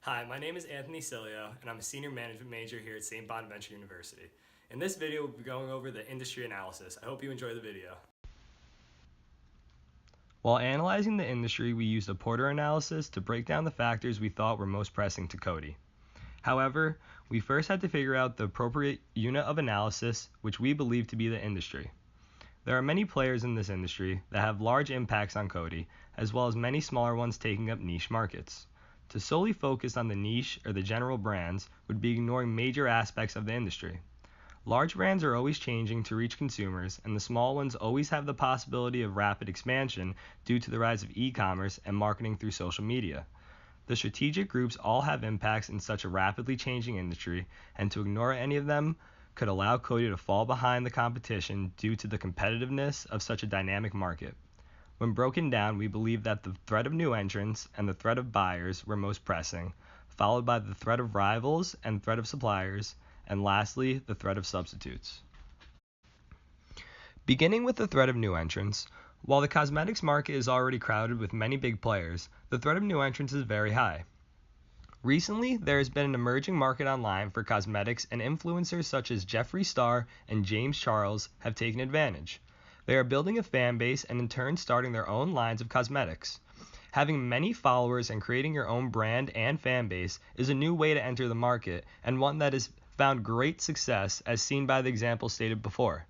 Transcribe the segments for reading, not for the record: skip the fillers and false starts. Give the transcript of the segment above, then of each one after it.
Hi, my name is Anthony Cilio, and I'm a senior management major here at St. Bonaventure University. In this video, we'll be going over the industry analysis. I hope you enjoy the video. While analyzing the industry, we used a Porter analysis to break down the factors we thought were most pressing to Coty. However, we first had to figure out the appropriate unit of analysis, which we believe to be the industry. There are many players in this industry that have large impacts on Coty, as well as many smaller ones taking up niche markets. To solely focus on the niche or the general brands would be ignoring major aspects of the industry. Large brands are always changing to reach consumers, and the small ones always have the possibility of rapid expansion due to the rise of e-commerce and marketing through social media. The strategic groups all have impacts in such a rapidly changing industry, and to ignore any of them could allow Coty to fall behind the competition due to the competitiveness of such a dynamic market. When broken down, we believe that the threat of new entrants and the threat of buyers were most pressing, followed by the threat of rivals and threat of suppliers, and lastly, the threat of substitutes. Beginning with the threat of new entrants, while the cosmetics market is already crowded with many big players, the threat of new entrants is very high. Recently, there has been an emerging market online for cosmetics, and influencers such as Jeffree Star and James Charles have taken advantage. They are building a fan base and in turn starting their own lines of cosmetics. Having many followers and creating your own brand and fan base is a new way to enter the market, and one that has found great success as seen by the example stated before.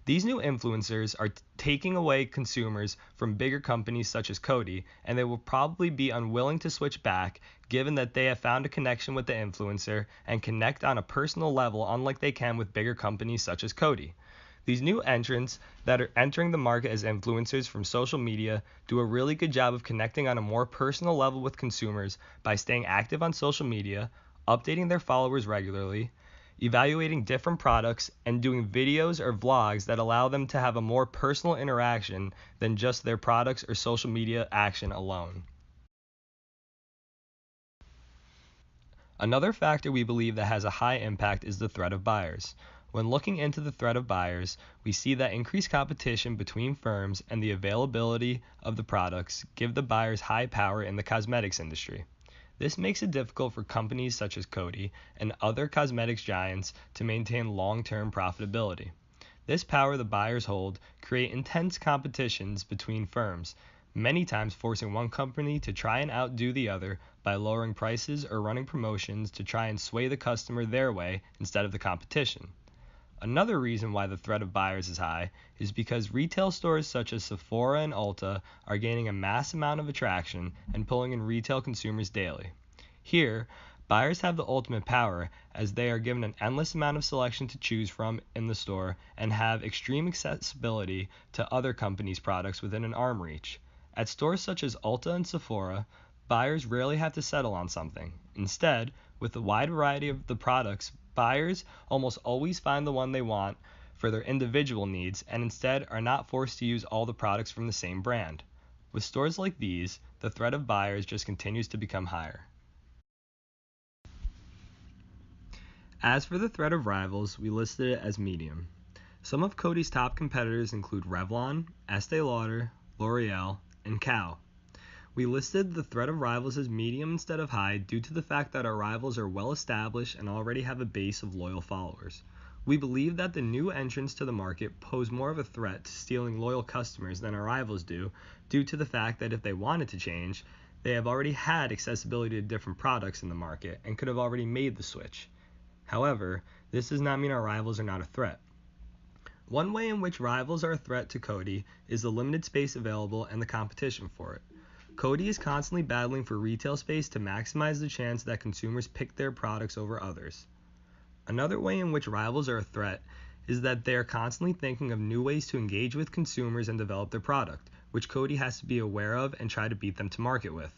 These new influencers are taking away consumers from bigger companies such as Coty, and they will probably be unwilling to switch back given that they have found a connection with the influencer and connect on a personal level unlike they can with bigger companies such as Coty. These new entrants that are entering the market as influencers from social media do a really good job of connecting on a more personal level with consumers by staying active on social media, updating their followers regularly, evaluating different products, and doing videos or vlogs that allow them to have a more personal interaction than just their products or social media action alone. Another factor we believe that has a high impact is the threat of buyers. When looking into the threat of buyers, we see that increased competition between firms and the availability of the products give the buyers high power in the cosmetics industry. This makes it difficult for companies such as Coty and other cosmetics giants to maintain long-term profitability. This power the buyers hold create intense competitions between firms, many times forcing one company to try and outdo the other by lowering prices or running promotions to try and sway the customer their way instead of the competition. Another reason why the threat of buyers is high is because retail stores such as Sephora and Ulta are gaining a mass amount of attraction and pulling in retail consumers daily. Here, buyers have the ultimate power as they are given an endless amount of selection to choose from in the store and have extreme accessibility to other companies' products within an arm reach. At stores such as Ulta and Sephora, buyers rarely have to settle on something. Instead, with the wide variety of the products, buyers almost always find the one they want for their individual needs and instead are not forced to use all the products from the same brand. With stores like these, the threat of buyers just continues to become higher. As for the threat of rivals, we listed it as medium. Some of Coty's top competitors include Revlon, Estee Lauder, L'Oreal, and Kao. We listed the threat of rivals as medium instead of high due to the fact that our rivals are well established and already have a base of loyal followers. We believe that the new entrants to the market pose more of a threat to stealing loyal customers than our rivals do, due to the fact that if they wanted to change, they have already had accessibility to different products in the market and could have already made the switch. However, this does not mean our rivals are not a threat. One way in which rivals are a threat to Coty is the limited space available and the competition for it. Coty is constantly battling for retail space to maximize the chance that consumers pick their products over others. Another way in which rivals are a threat is that they are constantly thinking of new ways to engage with consumers and develop their product, which Coty has to be aware of and try to beat them to market with.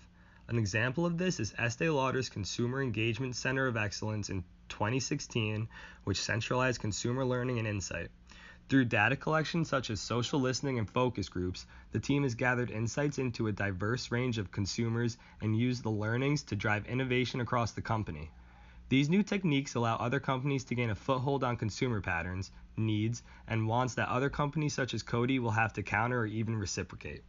An example of this is Estee Lauder's Consumer Engagement Center of Excellence in 2016, which centralized consumer learning and insight. Through data collection such as social listening and focus groups, the team has gathered insights into a diverse range of consumers and used the learnings to drive innovation across the company. These new techniques allow other companies to gain a foothold on consumer patterns, needs, and wants that other companies such as Coty will have to counter or even reciprocate.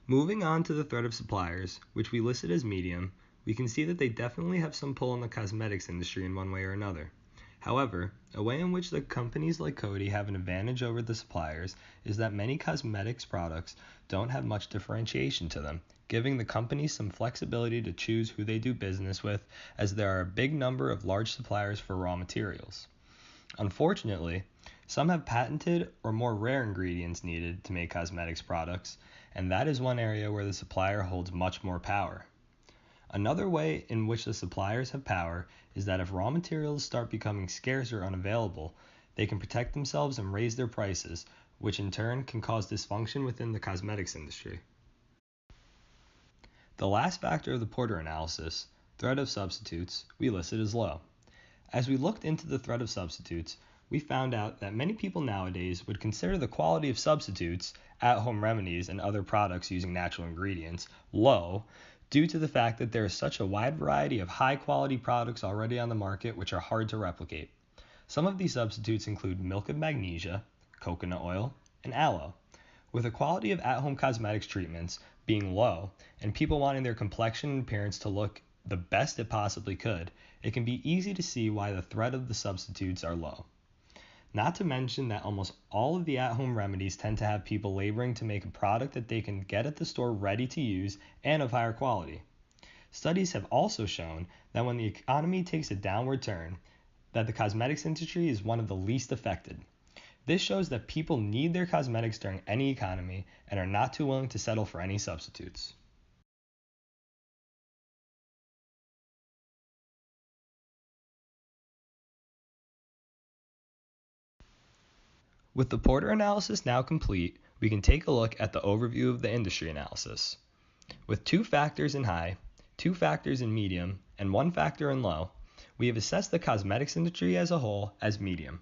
Moving on to the threat of suppliers, which we listed as medium, we can see that they definitely have some pull in the cosmetics industry in one way or another. However, a way in which the companies like Coty have an advantage over the suppliers is that many cosmetics products don't have much differentiation to them, giving the companies some flexibility to choose who they do business with, as there are a big number of large suppliers for raw materials. Unfortunately, some have patented or more rare ingredients needed to make cosmetics products, and that is one area where the supplier holds much more power. Another way in which the suppliers have power is that if raw materials start becoming scarce or unavailable, they can protect themselves and raise their prices, which in turn can cause dysfunction within the cosmetics industry. The last factor of the Porter analysis, threat of substitutes, we listed as low. As we looked into the threat of substitutes, we found out that many people nowadays would consider the quality of substitutes, at-home remedies, and other products using natural ingredients low due to the fact that there is such a wide variety of high-quality products already on the market which are hard to replicate. Some of these substitutes include milk of magnesia, coconut oil, and aloe. With the quality of at-home cosmetics treatments being low and people wanting their complexion and appearance to look the best it possibly could, it can be easy to see why the threat of the substitutes are low. Not to mention that almost all of the at-home remedies tend to have people laboring to make a product that they can get at the store ready to use and of higher quality. Studies have also shown that when the economy takes a downward turn, that the cosmetics industry is one of the least affected. This shows that people need their cosmetics during any economy and are not too willing to settle for any substitutes. With the Porter analysis now complete, we can take a look at the overview of the industry analysis. With 2 factors in high, 2 factors in medium, and 1 factor in low, we have assessed the cosmetics industry as a whole as medium.